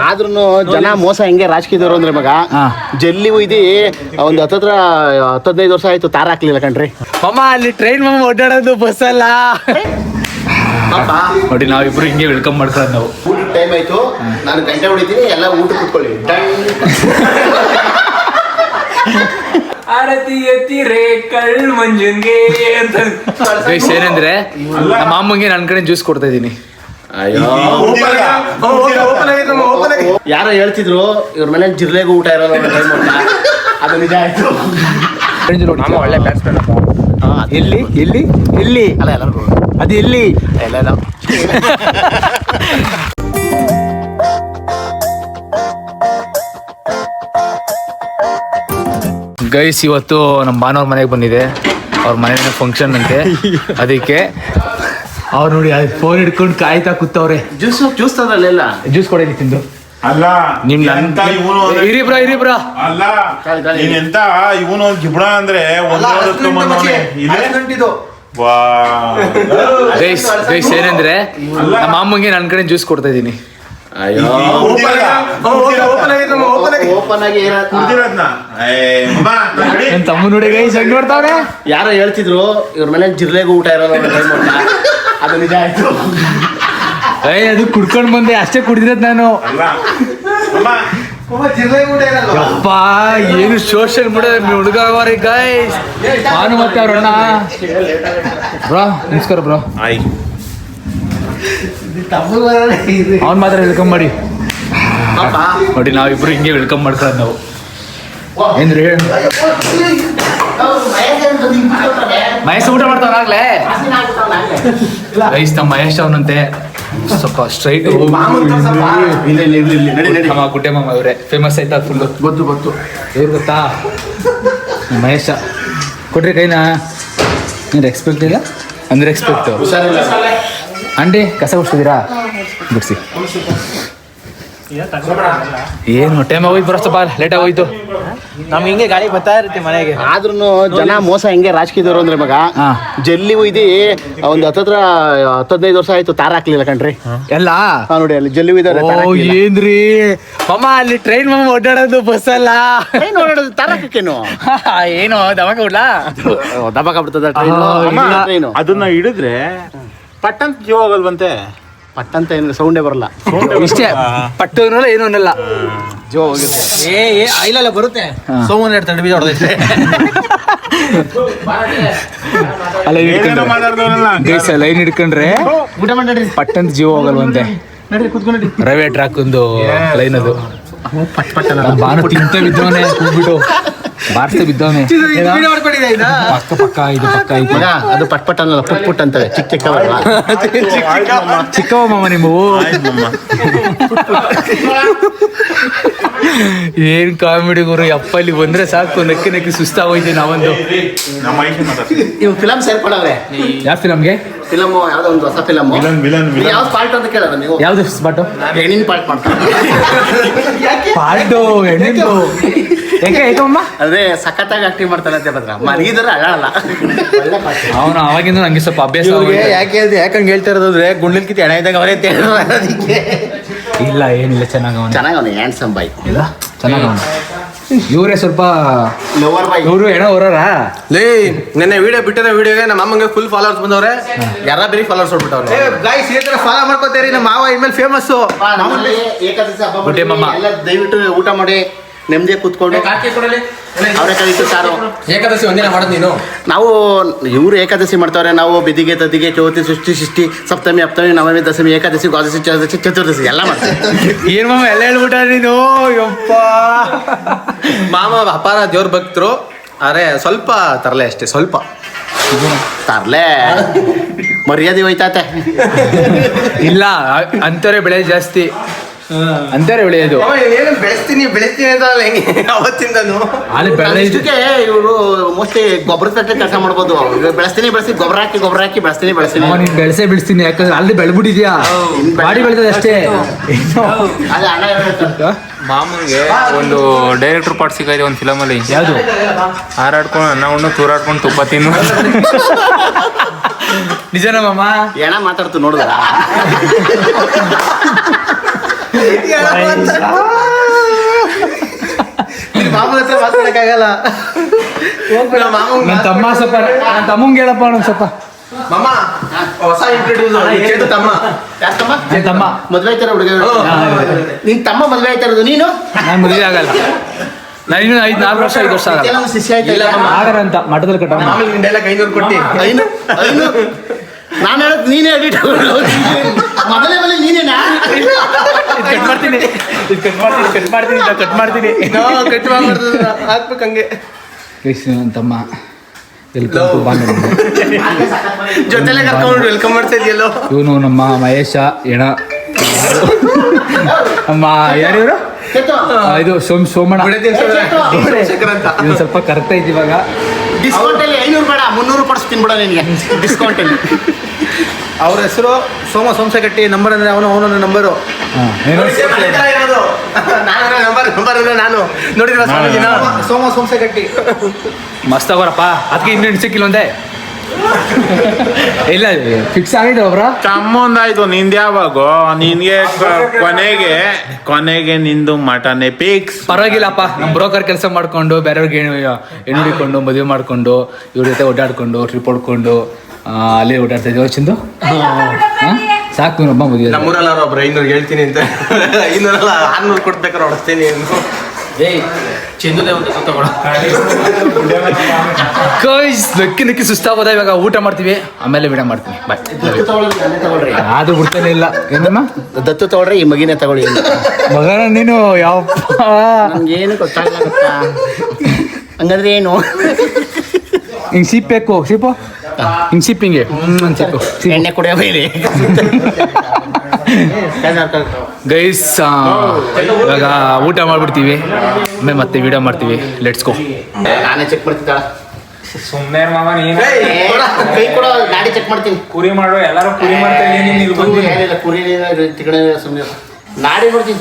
ಆದ್ರೂ ಜನ ಮೋಸ ಹೆಂಗೆ ರಾಜಕೀಯದವರು ಅಂದ್ರೆ ಮಗ ಜಲ್ಲಿ ಒಯ್ದಿ ಒಂದು 10-15 ವರ್ಷ ಆಯ್ತು ತಾರ ಹಾಕ್ಲಿಲ್ಲ ಕಣ್ರಿ. ಮಮ್ಮ ಅಲ್ಲಿ ಟ್ರೈನ್ ಮಮ್ಮ ಓಡಾಡೋದು ಬಸ್ ಅಲ್ಲ ನೋಡಿ. ನಾವಿಬ್ರು ಹಿಂಗೆ ವೆಲ್ಕಮ್ ಮಾಡ್ಕೊಳ್ಳೋದು. ನಾವು ಊಟ ಟೈಮ್ ಆಯ್ತು, ನಾನು ಗಂಟೆ ಹೊಡಿತೀನಿ, ಎಲ್ಲ ಊಟ ಕುತ್ಕೊಳ್ಳಿ. ಆರತಿ ಎತ್ತಿರೆ ಕಳ್ ಮಂಜನ್ಗೆ ಅಂತ ಏನಂದ್ರೆ ನಮ್ಮ ಅಮ್ಮಂಗೆ ನನ್ನ ಕಡೆ ಜ್ಯೂಸ್ ಕೊಡ್ತಾ ಇದ್ದೀನಿ. ಯಾರೋ ಹೇಳ್ತಿದ್ರು ಇವ್ರ ಮನೆ ಜಿರ್ಲೆಗೂ ಊಟ ಇರೋದು ಟೈಮ್ ಅಂತ. ಅದು ನಿಜ ಆಯ್ತು. ಒಳ್ಳೆ ಬ್ಯಾಟ್ಸ್ಮನ್. ಎಲ್ಲಿ ಎಲ್ಲಿ ಎಲ್ಲಿ ಅಲ್ಲ ಎಲ್ಲರೂ ಅದು ಎಲ್ಲಿ ಎಲ್ಲ ಗೈಸ್, ಇವತ್ತು ನಮ್ಮ ಬಾನವ್ರ ಮನೆಗೆ ಬಂದಿದೆ. ಅವ್ರ ಮನೆ ಫಂಕ್ಷನ್ ಅಂತೆ, ಅದಕ್ಕೆ ಅವ್ರು ನೋಡಿ ಅದು ಫೋನ್ ಹಿಡ್ಕೊಂಡು ಕಾಯ್ತಾ ಕೂತವ್ರೆ. ಜ್ಯೂಸ್ ತರಲ್ಲ ಜ್ಯೂಸ್ ಕೊಡಲಿ ತಿಂದು. ಅಲ್ಲ ನಿಮ್ ಇರಿ ಬ್ರಾ ಅಲ್ಲ ಎಂತ ಇವನು ಗಿಬ್ಣ ಅಂದ್ರೆ ಗೈಸ್ ಏನಂದ್ರೆ ನಮ್ಮ ಅಮ್ಮಂಗೆ ನನ್ನ ಕಡೆ ಜ್ಯೂಸ್ ಕೊಡ್ತಾ ಇದ್ದೀನಿ. ಓಪನ್ ಆಗಿ ನನ್ನ ತಮ್ಮ ನೋಡಿ ಗೈಸ್ ಹೆಂಗ್ ನೋಡ್ತಾವ್ರೆ. ಯಾರೋ ಹೇಳ್ತಿದ್ರು ಇವ್ರ ಮನೆ ಜಿರ್ಲೆಗೂ ಊಟ ಇರೋದು ಟೈಮ್ ಅಂತ. ಅದು ನಿಜ ಆಯ್ತು. ಅದು ಕುಡ್ಕೊಂಡ್ ಬಂದೆ, ಅಷ್ಟೇ ಕುಡಿದಿರೋದು ನಾನು. ಅಪ್ಪ ಏನು ಸೋಷಿಯಲ್ ಮೀಡಿಯಾ ಹುಡುಗವ್ರಿ ಗೈಸ್. ನಾನು ಮತ್ತೆ ಅವ್ರ ಅಣ್ಣ. ಬ್ರೋ ನಮಸ್ಕಾರ ಬ್ರೋ. ಅವ್ನ್ ಮಾತ್ರ ವೆಲ್ಕಮ್ ಮಾಡಿ ನೋಡಿ. ನಾವಿಬ್ರು ಹಿಂಗೆ ವೆಲ್ಕಮ್ ಮಾಡ್ಕೊಳ್ಳೋದು. ನಾವು ಏನ್ರಿ ಮಹೇಶ್ ಊಟ ಮಾಡ್ತಾವನಾಗ್ಲೇ. ಗೈಸ್ ನಮ್ಮ ಮಹೇಶ್ ಅವನಂತೆ ಸ್ವಲ್ಪ ಸ್ಟ್ರೈಟ್ ಗುಡ್ಡೆ ಮಾಮ ಇವರೇ ಫೇಮಸ್ ಆಯ್ತಾ ಫುಲ್ಲು. ಗೊತ್ತು ಇವ್ರು ಗೊತ್ತಾ ಮಹೇಶ. ಕೊಡ್ರಿ ಕೈನಾ. ಏನು ರೆಸ್ಪೆಕ್ಟ್ ಇಲ್ಲ ಅಂದ್ರೆ ರೆಸ್ಪೆಕ್ಟು. ಆಂಟಿ ಕಸ ಬಿಡ್ತಿದ್ದೀರಾ? ಬಿಡಿಸಿ. ಏನು ಟೈಮ್ ಆಗೋಯ್ತು ಬರೋ ಸ್ವಲ್ಪ ಲೇಟ್ ಆಗೋಯ್ತು. ನಮ್ ಹಿಂಗೆ ಗಾಡಿ ಬರ್ತಾ ಇರುತ್ತೆ ಮನೆಗೆ. ಆದ್ರೂ ಜನ ಮೋಸ ಹೆಂಗೆ ರಾಜಕೀಯದವರು ಅಂದ್ರೆ ಮಗ ಜಲ್ಲಿ ಒಯ್ದಿ ಒಂದು 10-15 ವರ್ಷ ಆಯ್ತು ತಾರ ಹಾಕ್ಲಿಲ್ಲ ಕಣ್ರಿ. ಎಲ್ಲ ನೋಡಿ ಅಲ್ಲಿ ಜಲ್ಲಿ ಒಯ್ದವ್ರೆ. ಏನ್ರಿ ಮಮ್ಮ ಅಲ್ಲಿ ಟ್ರೈನ್ ಮಮ್ಮ ಓಡಾಡೋದು ಬಸ್ ಅಲ್ಲ. ಓಡಾಡೋದು ತಾರ ಹಾಕೇನು ಏನು ದಬಾಕ ಬಿಡ್ಲಾ? ದಬಾಕ ಬಿಡ್ತದ ಟ್ರೈನು. ಅದನ್ನ ಹಿಡಿದ್ರೆ ಪಟ್ಟಂತ ಜೀವ ಹೋಗಲ್ವಂತೆ. ಪಟ್ಟಂತ ಏನು ಸೌಂಡೇ ಬರಲ್ಲ. ಇಷ್ಟೇ ಪಟ್ಟು ಅನ್ನಲ್ಲ ಏನು ಅನ್ನಲ್ಲ. ಜೋ ಹೋಗುತ್ತೆ. ಐಲೆಲ್ಲ ಬರುತ್ತೆ. ಸೋಮನ್ ಹೇಳ್ತಾರೆ ಬೀಜ ಹೊಡೆದೈತೆ. ಲೈನ್ ಹಿಡ್ಕೊಂಡ್ರೆ ಊಟ ಮಾಡಿ ಪಟ್ಟಂತ ಜೀವ ಹೋಗಲ್ವಂತೆ. ರೈಲ್ವೆ ಟ್ರ್ಯಾಕ್ ಒಂದು ಲೈನ್ ಅದು. ಬಾನು ತಿಂತ ಬಿದ್ದವನೆ ಕೂಗ್ಬಿಟ್ಟು ಬಾರ್ಸ ಬಿದ್ದವನೆ. ಪಕ್ಕ ಇದು ಪಕ್ಕ ಐತಿ. ಅದು ಪಟ್ ಅನ್ನಲ್ಲ, ಪುಟ್ ಅಂತವೆ. ಚಿಕ್ಕ ಚಿಕ್ಕವ ಮಾಮ ನಿಮ್ಮವು. ಏನ್ ಕಾಮಿಡಿ ಗುರು ಯಪ್ಪ. ಇಲ್ಲಿ ಬಂದ್ರೆ ಸಾಕು ನಕ್ಕಿ ಸುಸ್ತಾಗೋಯ್ತು ನಾವೊಂದು. ಇವ್ ಫಿಲಮ್ ಸೇರ್ಕೊಂಡವ್ರೆ. ಯಾವ ಫಿಲಮ್ಗೆ? ಫಿಲಮ್ ಯಾವ್ದೋ ಒಂದು ಹೊಸ ಫಿಲಮ್. ಯಾವ ಪಾರ್ಟ್ ಅಂತ ಕೇಳೋದು ನೀವು? ಯಾವ್ದು ಪಾಟು? ಹೆಣ್ಣಿನ ಪಾರ್ಟ್ ಮಾಡ್ತಾರೆ. ಪಾಟು ಹೆಣ್ಣಿಂದು ಹೆಂಗೆ ಐತಮ್ಮ? ಅದೇ ಸಖತ್ತಾಗಿ ಆಕ್ಟಿಂಗ್ ಮಾಡ್ತಾನೆ ಅಂತ ಭದ್ರ. ಮಲಗಿದ್ರೆ ಅಳಲ್ಲ. ಅವನು ಅವಾಗಿಂದ ನಂಗೆ ಸ್ವಲ್ಪ ಅಭ್ಯಾಸ. ಯಾಕಂಗೆ ಹೇಳ್ತಾ ಇರೋದ್ರೆ ಗುಂಡ್ಲಿಲ್ಕಿತಿ ಎಣ ಇದ್ದಾಗ ಅವರೇ ಇಲ್ಲ ಏನಿಲ್ಲ ಚೆನ್ನಾಗವನು ಹ್ಯಾಂಡ್ಸಮ್ ಬಾಯ್. ಇಲ್ಲ ಚೆನ್ನಾಗವನು. ಇವರೇ ಸ್ವಲ್ಪ ಲವರ್ ಬಾಯ್. ಇವರು ಏನೋ ಹೊರರಾ. ಲೇ ನೆನ್ನೆ ವಿಡಿಯೋ ಬಿಟ್ಟಿರೋ ವಿಡಿಯೋಗೆ ನಮ್ಮ ಅಮ್ಮಂಗೆ ಫುಲ್ ಫಾಲೋವರ್ಸ್ ಬಂದವ್ರೆ. ಯಾರ ಬೇರೆ ಫಾಲೋವರ್ಸ್ ಹೊಡ್ಬಿಟ್ಟವ್ರೆ. ಗೈಸ್ ಈ ತರ ಫಾಲೋ ಮಾಡ್ಕೋತೀರಿ. ನಮ್ಮ ಮಾವ ಇನ್ಮೇಲೆ ಫೇಮಸ್. ಏಕಾದಶಿ ಹಬ್ಬ ಗುಡ್ಡೆ ಮಾಮ. ಎಲ್ಲ ದಯವಿಟ್ಟು ಊಟ ಮಾಡಿ ನೆಮ್ಮದಿ ಕೂತ್ಕೊಂಡು. ಅವರೇ ಕಲಿತು ಸಾರು. ಏಕಾದಶಿ ಒಂದಿನ ಮಾಡೋದು ನೀನು. ನಾವು ಇವರು ಏಕಾದಶಿ ಮಾಡ್ತಾವ್ರೆ. ನಾವು ಬಿದಿಗೆ ತದಿಗೆ ಚೌತಿ ಷಷ್ಠಿ ಸಪ್ತಮಿ ಅಪ್ತಮಿ ನವಮಿ ದಶಮಿ ಏಕಾದಶಿ ದ್ವಾದಶಿ ಚತುರ್ದಶಿ ಎಲ್ಲ ಮಾಡ್ತೀವಿ. ಏನ್ ಮಾಮ ಎಲ್ಲ ಹೇಳ್ಬಿಟ್ಟ ನೀನು. ಯಪ್ಪ ಮಾಮ ಅಪಾರ ದೇವ್ರ ಭಕ್ತರು. ಅರೆ ಸ್ವಲ್ಪ ತರಲೆ ಅಷ್ಟೇ, ಸ್ವಲ್ಪ ತರ್ಲೆ ಮರ್ಯಾದೆ ಹೋಯ್ತಾತೆ. ಇಲ್ಲ ಅಂತವರೇ ಬೆಳೆ ಜಾಸ್ತಿ ಅಂತಾರೆ ಬೆಳೆಯೋದು. ಏನು ಬೆಳೆಸ್ತೀನಿ ಅಂತ ಹೆಂಗೆ ಅವತ್ತಿಂದನು ಅಲ್ಲಿ ಇದಕ್ಕೆ ಇವರು ಮೋಸ್ಟ್ಲಿ ಗೊಬ್ಬರ ತಟ್ಟೆ ಕೆಲಸ ಮಾಡ್ಬೋದು. ಬೆಳೆಸ್ತೀನಿ ಗೊಬ್ಬರ ಹಾಕಿ ಬೆಳೆಸ್ತೀನಿ. ನೀನ್ ಬೆಳೆಸೇ ಬಿಡಿಸ್ತೀನಿ ಯಾಕಂದ್ರೆ ಅಲ್ಲಿ ಬೆಳೆದ್ಬಿಟ್ಟಿದ್ಯಾ. ಬಾಡಿ ಬೆಳೆದ ಅಷ್ಟೇ. ಅದೇ ಹಣ ಮಾಮೂನ್ಗೆ ಒಂದು ಡೈರೆಕ್ಟರ್ ಪಾರ್ಟ್ ಸಿಕ್ಕಾಯ್ತು ಒಂದು ಫಿಲಮಲ್ಲಿ. ಯಾವುದು? ಹಾರಾಡ್ಕೊಂಡು ಅನ್ನ ಉಣ್ಣು ತೂರಾಡ್ಕೊಂಡು ತುಪ್ಪ ತಿನ್ನು. ನಿಜನ ಮಾಮ? ಏನ ಮಾತಾಡ್ತು ನೋಡಿದ್ರ? ಮಾಮನ ಹತ್ರ ಮಾತಾಡಕ್ಕಾಗಲ್ಲ. ನನ್ನ ತಮ್ಮ ಸ್ವಲ್ಪ ನನ್ನ ತಮ್ಮಂಗೆ ಹೇಳಪ್ಪ ಒಂದು ಸ್ವಲ್ಪ. ಮಾಮ ಹೊಸ ಇಂಟ್ರೊಡ್ಯೂಸ್ ತಮ್ಮ. ಯಾರ್ ತಮ್ಮ? ನನ್ನ ತಮ್ಮ ಮದ್ವೆ ಆಯ್ತಾರ ಹುಡುಗ? ನಿನ್ ತಮ್ಮ ಮದ್ವೆ ಆಯ್ತಾ ಇರೋದು ನೀನು? ನಾನು ಮದುವೆ ಆಗಲ್ಲ. ನಾನು ಇನ್ನೂ 5 ವರ್ಷ ಆಗಲ್ಲ. ಕೆಲವು ಶಿಷ್ಯ ಆಯ್ತಾ ಇಲ್ಲ? ಆಗರಂತ ಮಠದಲ್ಲಿ ಕಟ್ಟ ಮಾಮೂಲಿ ನಿನ್ ಡೈಲಾಗ್ 500 ಕೊಟ್ಟಿ. ನಾನು ಹೇಳಕ್ ನೀನೇ ಎಡಿಟ್ ಮೊದಲೇ ಮೇಲೆ ನೀನೇನಾ? ಕಟ್ ಮಾಡ್ತೀನಿ ಕಟ್ ಮಾಡ್ತೀನಿ ಕಟ್ ಮಾಡ್ಬಾರ್ದು, ಹಾಕ್ಬೇಕು ಹಂಗೆ. ನನ್ನ ತಮ್ಮ ವೆಲ್ಕಮ್ ಬಾಂಧ ಜೊತೆಲೆ ಕರ್ಕೊಂಡು ವೆಲ್ಕಮ್ ಮಾಡ್ತಾ ಇದೆಯಲ್ಲೋ. ಇವನು ನಮ್ಮ ಮಹೇಶ ಎಣ ನಮ್ಮ ಯಾರಿವರು ಇದು ಸೋಮಣ್ಣ. ಇದು ಸ್ವಲ್ಪ ಕರೆಕ್ಟ್ ಐತಿ ಇವಾಗ. ಡಿಸ್ಕೌಂಟ್ ಅಲ್ಲಿ 500 ಬೇಡ 300 ಕೊಡಿಸ್ತೀನಿ ಬಿಡ ನಿನಗೆ ಡಿಸ್ಕೌಂಟ್ ಅಲ್ಲಿ. ಅವ್ರ ಹೆಸರು ಸೋಮಶೆಟ್ಟಿ. ನಂಬರ್ ಅಂದ್ರೆ ಅವನ ನಂಬರು. ನಾನು ನೋಡಿದ್ರ ಸೋಮಶೆಟ್ಟಿ ಮಸ್ತ್ ಅವರಪ್ಪ. ಅದಕ್ಕೆ ಇನ್ನೂ ಸಿಕ್ಕಿಲ್ಲ ಒಂದೇ ಇಲ್ಲ ಫಿಕ್ಸ್ ಆಗಿದೆ ಒಬ್ರ ತಮ್ಮಂದಾಯ್ತು. ನಿಂದ ಯಾವಾಗೋ ನಿನ್ಗೆ ಕೊನೆಗೆ ನಿಂದು ಮಟನೆ ಫಿಕ್ಸ್. ಪರವಾಗಿಲ್ಲಪ್ಪ. ನಮ್ಮ ಬ್ರೋಕರ್ ಕೆಲಸ ಮಾಡ್ಕೊಂಡು ಬೇರೆಯವ್ರಿಗೆ ಹೆಣ್ಣು ಹಿಡ್ಕೊಂಡು ಮದುವೆ ಮಾಡ್ಕೊಂಡು ಇವ್ರ ಜೊತೆ ಓಡಾಡ್ಕೊಂಡು ಟ್ರಿಪ್ ಹೊಡ್ಕೊಂಡು ಅಲ್ಲೇ ಓಡಾಡ್ತಾ ಇದ್ದೀವಿ. ಚಿಂದು ಸಾಕು ಒಬ್ಬ ಮದುವೆ. ನಮ್ಮೂರಲ್ಲ ಒಬ್ರು 500 ಹೇಳ್ತೀನಿ ಅಂತ 500 600 ಕೊಡ್ಬೇಕಾದ್ರೆ ಹೊಡಿಸ್ತೀನಿ. ನಕ್ಕಿ ಸುಸ್ತಾಗೋದ. ಇವಾಗ ಊಟ ಮಾಡ್ತೀವಿ, ಆಮೇಲೆ ವಿಡಿಯೋ ಮಾಡ್ತೀನಿ. ಬಾಯ್. ಅದು ಬಿಡ್ತಾನೆ ಇಲ್ಲ. ಏನಮ್ಮ ದತ್ತು ತಗೊಳ್ರಿ, ಈ ಮಗಿನೇ ತಗೊಳ್ಳಿ. ಮಗನ ನೀನು ಯಾವಪ್ಪ ಏನು ಗೊತ್ತಾಗಲ್ಲ ಗೊತ್ತಾ? ಹಂಗಂದ್ರೆ ಏನು? ಹಿಂಗೆ ಸಿಪ್ಪಬೇಕು ಸಿಪ್ಪು ಹಿಂಗೆ ಸಿಪ್ಪಿಂಗೆ ಸಿಪ್ಪು ಎಣ್ಣೆ ಕುಡಿಯೋ ಬೈಲಿ ಗೈಸ್. ಇವಾಗ ಊಟ ಮಾಡ್ಬಿಡ್ತೀವಿ, ಆಮೇಲೆ ಮತ್ತೆ ವಿಡಿಯೋ ಮಾಡ್ತೀವಿ. Let's go. ನಾನೇ ಚೆಕ್ ಮಾಡ್ತಿದ್ದಾಳ. ಸುಮ್ಮನೆ ಮಾಮ ನೀನು ಕೈ ಕೂಡ ಗಾಡಿ ಚೆಕ್ ಮಾಡ್ತೀನಿ. ಕುರಿ ಮಾಡೋ ಎಲ್ಲರೂ ಕುರಿ ಮಾಡ್ತಾ ಇದ್ದೀನಿ. ಏನಿಲ್ಲ ಕುರಿ ತಿಗಡೆ ಸುಮ್ಮನೆ ನಾಡಿ ನೋಡ್ತೀನಿ.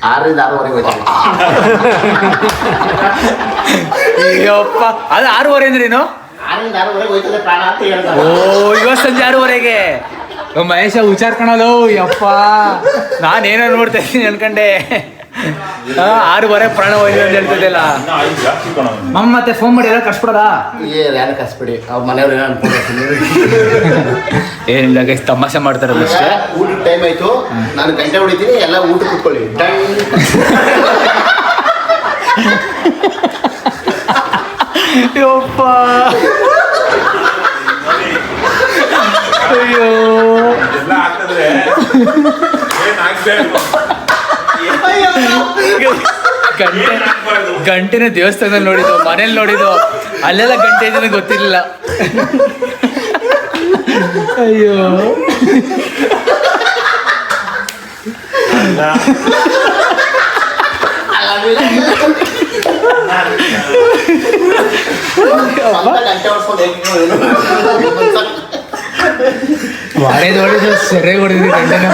6ರಿಂದ 6:30 ಹೋಯ್ತಾರೆ. ಅಯ್ಯಪ್ಪ, ಅದು 6:30 ಅಂದ್ರೆ ನೀನು 6ರಿಂದ 6:30 ಹೋಯ್ತದೆ ಪ್ರಾಣ ಅಂತ ಹೇಳ್ತಾರೆ. ಓ, ಇವತ್ತು ಸಂಜೆ 6:30ಗೆ ಮಹೇಶ ವಿಚಾರ ಕಾಣಲು. ಯಪ್ಪ, ನಾನೇನೋ ನೋಡ್ತಾ ಇದ್ದೀನಿ ಅನ್ಕಂಡೆ. 6:30 ಪ್ರಾಣ ಹೋಯ್ತು ಅಂತ ಹೇಳ್ತಿದ್ದೆಲ್ಲ. ಮಮ್ಮ ಮತ್ತೆ ಫೋನ್ ಮಾಡಿ ಎಲ್ಲ ಕಳ್ಸ್ಬಿಡೋದಾ? ಯಾರು ಕಸ್ಬಿಡಿ, ಅವ್ರ ಮನೆಯವ್ರು ಏನೋ ಅನ್ಕೊಂಡು. ಏನಿಲ್ಲ ಗೈಸ್, ತಮಾಷೆ ಮಾಡ್ತಾರಲ್ಲ ಅಷ್ಟೇ. ಊಟದ ಟೈಮ್ ಆಯ್ತು, ನಾನು ಗಂಟೆ ಹೊಡಿತೀನಿ, ಎಲ್ಲ ಊಟ ಕುತ್ಕೊಳ್ಳಿ. ಯಪ್ಪ, ಅಯ್ಯೋ ಗಂಟೆನ ದೇವಸ್ಥಾನದಲ್ಲಿ ನೋಡಿದ್ದು, ಮನೇಲಿ ನೋಡಿದ್ದು, ಅಲ್ಲೆಲ್ಲ ಗಂಟೆ ಇದನ್ನ ಗೊತ್ತಿರಲಿಲ್ಲ. ಅಯ್ಯೋ ಹೊಡೆದು ಸರಿಯಾಗಿ ಹೊಡೆದಿದ್ವಿ ಗಂಟೆನ.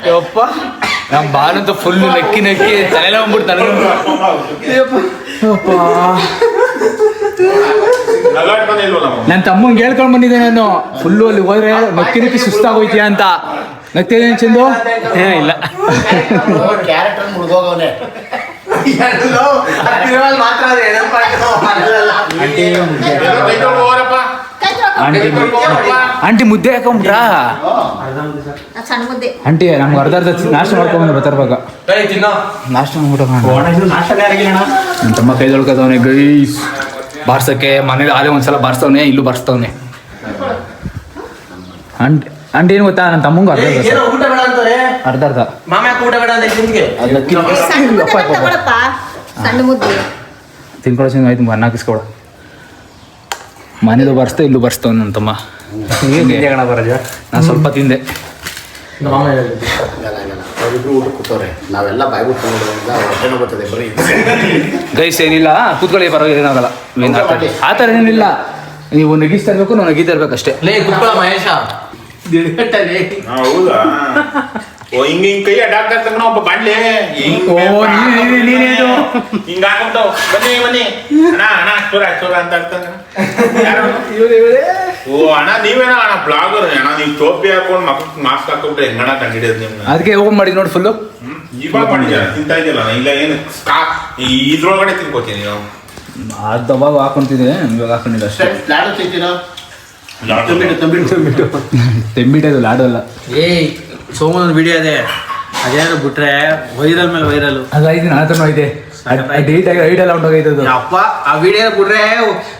ಯಪ್ಪ, ನಮ್ಮ ಬಾಲಂತೂ ಫುಲ್ ನಕ್ಕಿ ತಲೆಲ್ಲ ಬಂದ್ಬಿಟ್ಟು ನನ್ನ ತಮ್ಮಂಗೆ ಹೇಳ್ಕೊಂಡು ಬಂದಿದ್ದೆ ನಾನು. ಫುಲ್ಲು ಅಲ್ಲಿ ಹೋದ್ರೆ ನಕ್ಕಿ ಸುಸ್ತಾಗೋಯ್ತೀಯ ಅಂತ. ನಗ್ತಿದ್ದೇನೆ ಚಂದು? ಇಲ್ಲ, ಕ್ಯಾರೆಕ್ಟರ್ ಮುಳುಗೋಗವನೆ. ಆಂಟಿ ಮುದ್ದೆ ಹಾಕೊಂಬಿಟ್ರಾ? ಆಂಟಿ ನಮ್ಗೆ ಅರ್ಧ ನಾಷ್ಟ ಮಾಡ್ಕೊಂಬಂದು ಬರ್ತಾರ. ನಾಷ್ಟ ಮಾಡ್ಬಿಟ್ಟು ನನ್ನ ತಮ್ಮ ಕೈ ತೊಳ್ಕೊತವನೆ ಗೈಸ್. ಬಾರ್ಸಕ್ಕೆ ಮನೇಲಿ ಆಲೇ ಒಂದ್ಸಲ ಬಾರಿಸ್ತವನೆ, ಇಲ್ಲೂ ಬಾರಿಸ್ತವನೆ. ಆಂಟಿ ಏನು ಗೊತ್ತಾ, ನನ್ನ ತಮ್ಮಂಗೂ ಅರ್ಧ ಅರ್ಧ ತಿನ್ಕೊಳ್ಳೋ ಆಯ್ತು. ಅನ್ನ ಹಾಕಿಸ್ಕೊಳ ಮನೇದು ಬರ್ಸ್ತಾ, ಇಲ್ಲೂ ಬರ್ಸ್ತವ್ ನನ್ನ ತಮ್ಮ. ನಾನು ಸ್ವಲ್ಪ ತಿಂದೆ. ಊಟ ಕೂತವ್ರೆ, ನಾವೆಲ್ಲ ಬಾಯ್ಬಿಟ್ಟು ನೋಡೋದ್ರಿಂದ ಹೊಟ್ಟೆನೂ ಬರ್ತದೆ. ಬರೀ ಗೈಸ್ ಏನಿಲ್ಲ, ಕೂತ್ಕೊಳ್ಳಿ, ಪರವಾಗಿಲ್ಲ, ಏನಾಗಲ್ಲ. ಆ ಥರ ಏನಿಲ್ಲ, ನೀವು ನಗಿಸ್ತಾ ಇರ್ಬೇಕು, ನಾವು ನಗೀತಾ ಇರ್ಬೇಕು ಅಷ್ಟೇ. ಲೇ ಕುತ್ಕೊಳ್ಳ ಮಹೇಶ. ಹೌದಾ? ಓ ಹಿಂಗ್ ಹಿಂಗ್ ಕೈ ಅಡ್ಡಾಕ್ತಾ ಇರ್ತಂಗ ಒಬ್ಬ ಬಾಂಡ್ಲೆ ಓ ನೀನೇನು ಹಿಂಗ ಹಾಕೊಂತಾವ್ ಬನ್ನಿ ಅಣ್ಣ ಚೂರ ಅಂತ ಇರ್ತಂಗ ಓ ಅಣ್ಣ ನೀವೇನ ಅಣ್ಣ ಬ್ಲಾಗರ್ ಅಣ್ಣ ನೀವು ಟೋಪಿ ಹಾಕೊಂಡು ಮಕ್ಕಳು ಮಾಸ್ಕ್ ಹಾಕೊಂಡ್ರೆ ಹೆಂಗಣ್ಣ ಕಂಡಿಡಿಯೋದು ನಿಮ್ನ ಅದಕ್ಕೆ ಹೋಗಿ ಮಾಡಿ ನೋಡಿ ಫುಲ್ಲು ಇವಾಗ ಮಾಡಿದ್ಯಾ ತಿಂತಾ ಇದೆಯಲ್ಲ ಇಲ್ಲ ಏನು ಇದ್ರೊಳಗಡೆ ತಿನ್ಕೋತೀನಿ ನಾವು ಅದು ಅವಾಗ ಹಾಕೊಂತಿದ್ದೆ ಇವಾಗ ಹಾಕೊಂಡಿಲ್ಲ ಅಷ್ಟೇ ಲಾಡು ತಿಂತೀರಾ ತೆಂಬಿಟ್ಟೆ ಅದು ಲಾಡು ಅಲ್ಲ ಸೋಮನ ವಿಡಿಯೋ ಇದೆ ಅದೇನಾದ್ರು ಬಿಟ್ರೆ ವೈರಲ್ ಮೇಲೆ ವೈರಲ್ ಅದು ಐದು ನನ್ನ ಹತ್ರನೂ ಐತೆ ಡೇಟ್ ಆಗಿ ಐಡ್ ಎಲ್ಲ ಹೊಂಟೋಗೈತೆ ಅದು ಅಪ್ಪ ಆ ವಿಡಿಯೋ ಬಿಟ್ರೆ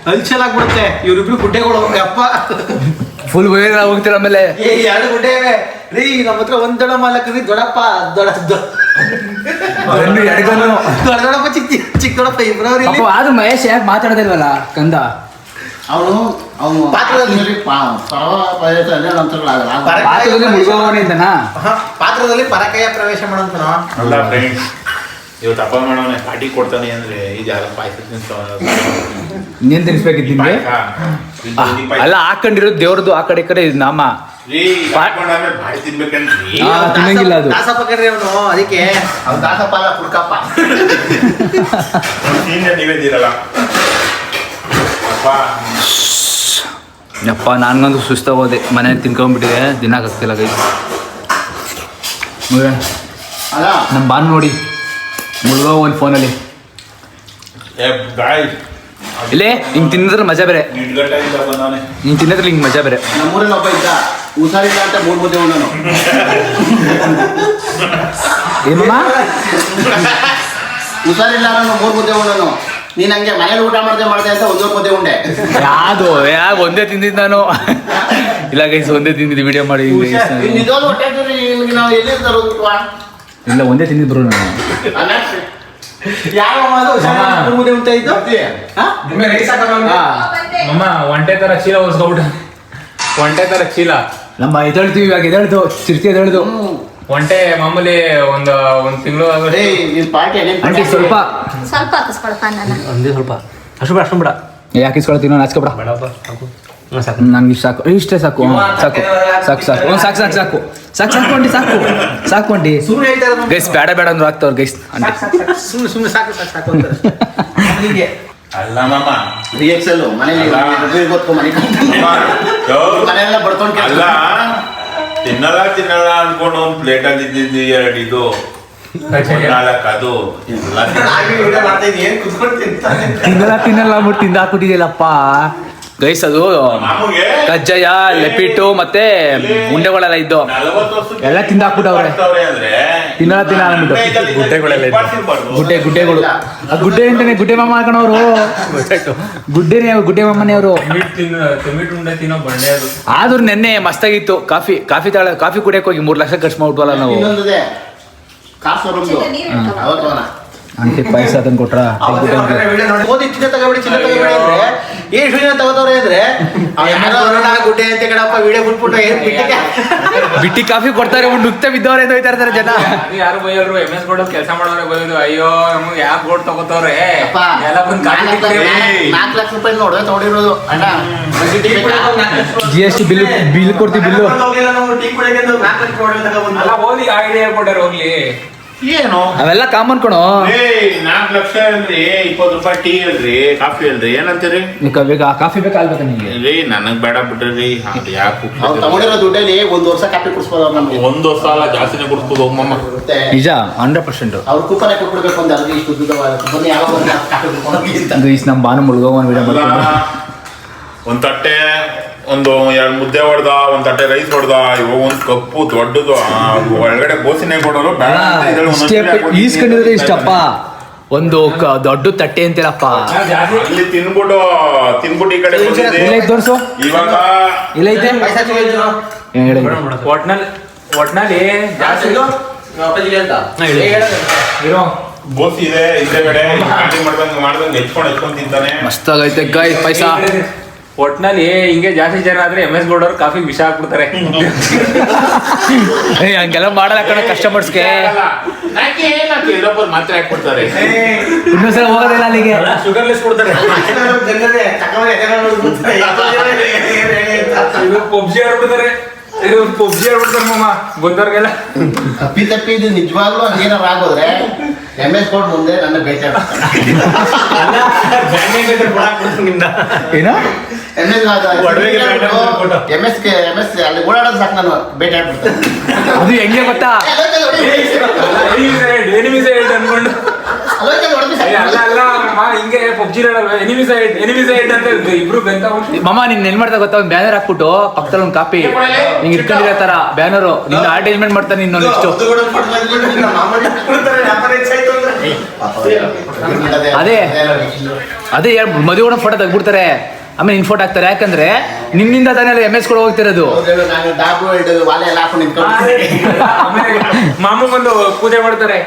ಹಲ್ಚಲ್ ಆಗ್ಬಿಡುತ್ತೆ ಇವ್ರಿಬ್ರು ಗುಡ್ಡೆಗಳು ಅಪ್ಪ ಫುಲ್ ವೈರಲ್ ಹೋಗ್ತೀರ ಆಮೇಲೆ ಎರಡು ಗುಡ್ಡೆ ಇವೆ ರೀ ನಮ್ಮ ಹತ್ರ ಒಂದ್ ದೊಡ್ಡ ಮಾಲಕ್ರಿ ದೊಡ್ಡಪ್ಪ ದೊಡ್ಡಪ್ಪ ಚಿಕ್ಕ ದೊಡ್ಡಪ್ಪ ಇಬ್ರವ್ರಿ ಅಪ್ಪ ಆದ್ರೂ ಮಹೇಶ್ ಯಾಕೆ ಮಾತಾಡೋದಿಲ್ವಲ್ಲ ಕಂದ ಅವನು ಪಾತ್ರದಲ್ಲಿ ಪಾತ್ರದಲ್ಲಿ ಮುಳುಗೋವನಿಂದನಾ ಪಾತ್ರದಲ್ಲಿ ಪರಕಯ್ಯ ಪ್ರವೇಶ ಮಾಡೋಂತ ಅಲ್ಲ ಫ್ರೆಂಡ್ಸ್ ಇವತ್ತು ಹಬ್ಬ ಮಾಡೋನೆ ಪಾರ್ಟಿ ಕೊಡ್ತಾನೆ ಅಂದ್ರೆ ಇದು ಯಾರು ಪಾಯಸ ಇನ್ನೇನ್ ತಿನ್ಸ್ಬೇಕಿತ್ತು ನಿಮ್ಗೆ ಅಲ್ಲ ಹಾಕೊಂಡಿರೋದು ದೇವ್ರದ್ದು ಆ ಕಡೆ ಈ ಕಡೆ ಇದು ನಾಮ ಭಾರಿ ತಿನ್ಬೇಕಂದ್ರಿ ತಿನ್ನಂಗಿಲ್ಲ ಅದು ದಾಸಪ್ಪ ಕರ್ರಿ ಅವನು ಅದಕ್ಕೆ ಅವ್ನು ದಾಸಪ್ಪ ಅಲ್ಲ ಪುಡ್ಕಪ್ಪ ನೀವೇದಿರಲ್ಲ ಅಪ್ಪ ಯಪ್ಪ ನನ್ಗಂತೂ ಸುಸ್ತಾಗೋದೆ ಮನೇಲಿ ತಿನ್ಕೊಂಡ್ಬಿಟ್ಟಿದೆ ದಿನಕ್ಕಾಗ್ತಿಲ್ಲ ಕೈ ಅಲ್ಲ ನಮ್ಮ ಬಾನ್ ನೋಡಿ ಮುಳುಗೋ ಒಂದು ಫೋನಲ್ಲಿ ಇಲ್ಲೇ ಹಿಂಗೆ ತಿನ್ನೋದ್ರ ಮಜಾ ಬೇರೆ ನಿಡ್ಗಟ್ಟಿಂದ ಬಂದವನೆ ಹಿಂಗೆ ತಿನ್ನೋದ್ರಲ್ಲಿ ಹಿಂಗೆ ಮಜಾ ಬೇರೆ ನಮ್ಮೂರಲ್ಲಿ ಒಬ್ಬ ಇದ್ದ ಹುಷಾರಿಲ್ಲ ಅಂತ 3 ಮುದ್ದೆ ಉಣ್ಣನು ಏನಮ್ಮ ಹುಷಾರಿಲ್ಲ ನಾನು 3 ಮುದ್ದೆ ಉಣ್ಣನು ನೀನ್ ಹಂಗೆ ಮನೇಲಿ ಊಟ ಮಾಡ್ದೆ ಅಂತ 1 ಮುದ್ದೆ ಉಂಡೆ ಯಾಕೆ ಒಂದೇ ತಿಂದಿದ್ದು ನಾನು ಇಲ್ಲ ಗೈಸ್ ಒಂದೇ ತಿಂದಿದ್ದು ವಿಡಿಯೋ ಮಾಡಿ ನಿಜವಾದ ಹೊಟ್ಟೆ ನಿಮ್ಗೆ ನಾವು ಎಲ್ಲಿ ತರೋದು ಇಲ್ಲ ಒಂದೇ ತಿಂದಿದ್ದು ಬ್ರೋ ನಾನು ಯಾವ ಮುದ್ದೆ ಉಂಟ ಇದ್ದು ಅಮ್ಮ ಒಂಟೆ ತರ ಚೀಲ ಹೊಸ್ಕೊಬಿಟ್ಟ ಒಂಟೆ ತರ ಚೀಲ ನಮ್ಮ ಎದ್ದೇಳ್ತೀವಿ ಇವಾಗ ಎದ್ದೇಳ್ದು ಚಿರ್ತಿ ಎದ್ದೇಳ್ದು ಒಂಟೆ ಮಾಮೂಲಿ ಒಂದು ತಿಂಗಳು ನಿನ್ ಪಾರ್ಟಿ ಆಂಟಿ ಸ್ವಲ್ಪ ಸ್ವಲ್ಪ ಹಾಕಿಸ್ಕೊಳಪ್ಪ ನನ್ನ ಒಂದೇ ಸ್ವಲ್ಪ ಅಷ್ಟು ಬಿಡ ಯಾಕೆ ಇಸ್ಕೊಳ್ತೀವಿ ನಾನು ನಾಚ್ಕೊಬೇಡ ನನ್ಗೆ ಇಷ್ಟ ಸಾಕು ಇಷ್ಟೇ ಸಾಕು ಸಾಕು ಸಾಕು ಸಾಕು ಸಾಕು ಸಾಕು ಸಾಕು ಸಾಕು ಸಾಕು ಅಂಟಿ ಸಾಕು ಅಂಟಿ ಸುಮ್ಮನೆ ಹೇಳ್ತಾರೆ ಗೈಸ್ ಬೇಡ ಬೇಡ ಅಂದ್ರು ಆಗ್ತವ್ರು ಗೈಸ್ ಅಂಟಿ ಸುಮ್ಮನೆ ಸಾಕು ಅಂತಾರೆ ಹೀಗೆ ಅಲ್ಲ ಮಾಮ ರಿಎಕ್ಸಲ್ ಮನೇಲಿ ಗೊತ್ತು ಮನೆಯೆಲ್ಲ ಬಡ್ಕೊಂಡು ಅಲ್ಲ ತಿನ್ನಲ್ಲ ಅನ್ಕೊಂಡು ಒಂದು ಪ್ಲೇಟಲ್ಲಿ ಇದ್ದಿದ್ದು 2 ಇದು 4 ಅದು ತಿನ್ನಲ್ಲ ಅಂದ್ಬಿಟ್ಟು ತಿಂದು ಹಾಕ್ಬಿಟ್ಟಿದ್ಯಲ್ಲಪ್ಪ ಗೈಸ್ ಅದು ಮಾಮೂಗೆ ಕಜ್ಜಾಯ ಲೆಪಿಟ್ಟು ಮತ್ತೆ ಉಂಡೆಗಳೆಲ್ಲ ಇದ್ದು 40 ವರ್ಷಕ್ಕೆ ಎಲ್ಲ ತಿಂದು ಹಾಕ್ಬಿಟ್ಟವ್ರೆ ಅಂದ್ರೆ ತಿನ್ನಲ್ಲ ಅಂದ್ಬಿಟ್ಟು ಗುಡ್ಡೆಗಳು ಆ ಗುಡ್ಡೆ ಅಂತಾನೆ ಗುಡ್ಡೆ ಮಾಮ ಹಾಕೋಣವ್ರು ಗುಡ್ಡೆ ಮಾಮನೇ ಅವರು ಟೊಮೆಟೊ ಉಂಡೆ ತಿನ್ನೋ ಬಂಡೆ ಅದು ಆದ್ರೂ ನೆನ್ನೆ ಮಸ್ತಾಗಿತ್ತು ಕಾಫಿ ಕುಡಿಯಕ್ಕೆ ಹೋಗಿ 3 ಲಕ್ಷ ಖರ್ಚು ಮಾಡ್ಬಿಟ್ವಲ್ಲ ನಾವು ಇನ್ನೊಂದಿದೆ ಕಾಸು ಅವತ್ತು ಅಂತೆ ಪಾಯಸ ತಂದು ಕೊಟ್ರ ಓದಿ ಚಿನ್ನ ತಗೋಬೇಡಿ ಅಂದ್ರೆ ಏನ್ ವಿಡಿಯೋ ತಗೋದವ್ರೆ ಅಂದ್ರೆ ಗುಡ್ಡೆ ಅಂತ ಕಡಪ್ಪ ವಿಡಿಯೋ ಬಿಟ್ಬಿಟ್ಟು ಏನ್ ಬಿಟ್ಟಿಗೆ ಬಿಟ್ಟಿ ಕಾಫಿ ಕೊಡ್ತಾರೆ ನುಗ್ತಾ ಬಿದ್ದವ್ರೆ ಅಂತ ಹೋಯ್ತಾ ಇರ್ತಾರೆ ಜನ ಅದು ಯಾರು ಬೈಯಲ್ರು MS ಗೋಲ್ಡ್ ಕೆಲಸ ಮಾಡೋರೆ ಬೈಯೋದು ಅಯ್ಯೋ ನಮಗೆ ಯಾಕೆ ಗೋಲ್ಡ್ ತಗೋತವ್ರೆ ಎಲ್ಲ ಬಂದು 4 ಲಕ್ಷ ರೂಪಾಯಿ ನೋಡುವ ತಗೊಂಡಿರೋದು ಅಣ್ಣ GST ಬಿಲ್ ಕೊಡ್ತೀವಿ ಬಿಲ್ಲು ಅಲ್ಲ ಓದಿ ಐಡಿಯಾ ಹೇಳ್ಕೊಟ್ಟಾರೆ ಹೋಗ್ಲಿ ಏನು ಅವೆಲ್ಲ ಕಾಮನ್ ಕಣೋ 4 ಲಕ್ಷ ಅಲ್ರಿ 20 ರೂಪಾಯಿ ಟೀ ಅಲ್ರಿ ಕಾಫಿ ಅಲ್ರಿ ಏನಂತೀರಿ ಕಾಫಿ ಬೇಕಾಗ್ಬೇಕ ನಿಮಗೆ ರೀ ನನಗ್ ಬೇಡ ಬಿಟ್ರಿ ಅದು ಯಾಕೆ ಅವ್ರು ತಗೊಂಡಿರೋ ದುಡ್ಡಲ್ಲಿ 1 ವರ್ಷ ಕಾಪಿ ಕುಡಿಸ್ಬೋದು ಅವ್ರು ನಮ್ಗೆ 1 ವರ್ಷ ಅಲ್ಲ ಜಾಸ್ತಿನೇ ಕೊಡ್ಸ್ಬೋದು ಹೋಗಮ್ಮ ನಿಜ 100%. ಅವ್ರು ಕೂಪನ್ ಕೊಟ್ಬಿಡ್ಬೇಕು ಒಂದು ಅರ್ಧ ಇಷ್ಟು ಬನ್ನಿ ಯಾವಾಗ ಕಾಪಿ ಕುಡ್ಕೊಂಡು ಗೈಸ್ ನಮ್ಮ ಬಾನು ಮುಳುಗೋ ಒಂದು ವಿಡಿಯೋ ಮಾಡ್ಕೊಂಡು ಒಂದ್ ತಟ್ಟೆ ಒಂದು 2 ಮುದ್ದೆ ಹೊಡ್ದ ಒಂದ್ ತಟ್ಟೆ ರೈಸ್ ಹೊಡ್ದ ಇವಾಗ ಒಂದ್ ಕಪ್ಪು ದೊಡ್ಡದು ಒಳಗಡೆ ಗೋಸಿನೇ ಕೊಡೋರು ಬೇಡ ಅಂತ ಇದ್ರಲ್ಲಿ ಒಂದೊಂದ್ ಈಸ್ಕೊಂಡಿದ್ರೆ ಇಷ್ಟಪ್ಪ ಒಂದು ದೊಡ್ಡ ತಟ್ಟೆ ಅಂತೀರಪ್ಪ ಅಲ್ಲಿ ತಿನ್ಬಿಟ್ಟು ಈ ಕಡೆ ಬಂದಿದ್ದೆ. ಇಲ್ಲ ಐತೆ ತೋರ್ಸು ಇವಾಗ ಇಲ್ಲ ಐತೆ ಹೇಳಿ ಒಟ್ನಲ್ಲಿ ಜಾಸ್ತಿ ಇರೋ ಗೋಸಿ ಇದೆ ಹಿಂದೆಗಡೆ ಖಾಲಿ ಮಾಡ್ದಂಗೆ ಹೆಚ್ಕೊಂಡ್ ತಿಂತಾನೆ ಮಸ್ತಾಗೈತೆ ಗಾಯ್ ಪಾಯಸ ಒಟ್ನಲ್ಲಿ ಹಿಂಗೆ ಜಾಸ್ತಿ ಜನ ಆದ್ರೆ MS ಗೋಲ್ಡ್ ಅವ್ರು ಕಾಫಿ ವಿಷ ಹಾಕ್ಬಿಡ್ತಾರೆ ಹಂಗೆಲ್ಲ ಮಾಡಲ್ಲ ಕಣ ಕಸ್ಟಮರ್ಸ್ಗೆ ಮಾತ್ರ ಹಾಕ್ಬಿಡ್ತಾರೆ ಇನ್ನೊಂದ್ಸಲ ಹೋಗೋದಿಲ್ಲ ಅಲ್ಲಿಗೆ ಶುಗರ್ ಲೆಸ್ ಕೊಡ್ತಾರೆ ಪಬ್ಜಿ ಆಡ್ಬಿಡ್ತಾರೆ ಪಬ್ಜಿ ಹೇಳ್ಬಿಡ್ತಾರೆ ಮಾಮ ಬಂದವ್ರಿಗೆಲ್ಲ. ತಪ್ಪಿ ಇದು ನಿಜವಾಗ್ಲೂ ಏನಾರು ಆಗೋದ್ರೆ MS ಕೋಡ್ ಮುಂದೆ ನನ್ನ ಭೇಟಿ ಏನೋ MS ಅಲ್ಲಿ ಓಡಾಡೋದು ಸಾಕು ನಾನು ಭೇಟಿ ಆಗ್ಬಿಡ್ತೇನೆ. ಅದು ಹೆಂಗೆ ಗೊತ್ತಾ, ಎನಿಮಿ ಸೈಡ್ ಅನ್ಕೊಂಡು ಅಲ್ಲ ಹಿಂಗೆ ಪಬ್ಜಿ ಎನಿಮಿ ಸೈಡ್ ಅಂತ ಇಬ್ರು ಬೆಂತ ಮಾಮ ನೀನ್ ಏನ್ ಮಾಡ್ತಾ ಗೊತ್ತಾ, ಒಂದು ಬ್ಯಾನರ್ ಹಾಕ್ಬಿಟ್ಟು ಪಕ್ಕದಲ್ಲಿ ಒಂದು ಕಾಪಿ ಹಿಂಗ್ ಇಟ್ಕೊಂಡಿರೋ ತರ ಬ್ಯಾನರು ನಿನ್ನ ಅಡ್ವರ್ಟೈಸ್ಮೆಂಟ್ ಮಾಡ್ತಾನೆ ಇನ್ನೊಂದು ನೆಕ್ಸ್ಟ್. ಅದೇ ಮದುವೆ ಫೋಟೋ ತೆಗ್ಬಿಡ್ತಾರೆ, ಆಮೇಲೆ ನಿನ್ ಫೋಟೋ ಹಾಕ್ತಾರೆ. ಯಾಕಂದ್ರೆ ನಿನ್ನಿಂದ ತಾನೇ MS ಕೂಡ ಹೋಗ್ತಿರೋದು. ಮಾಮ ಬಂದು ಪೂಜೆ ಮಾಡ್ತಾರೆ.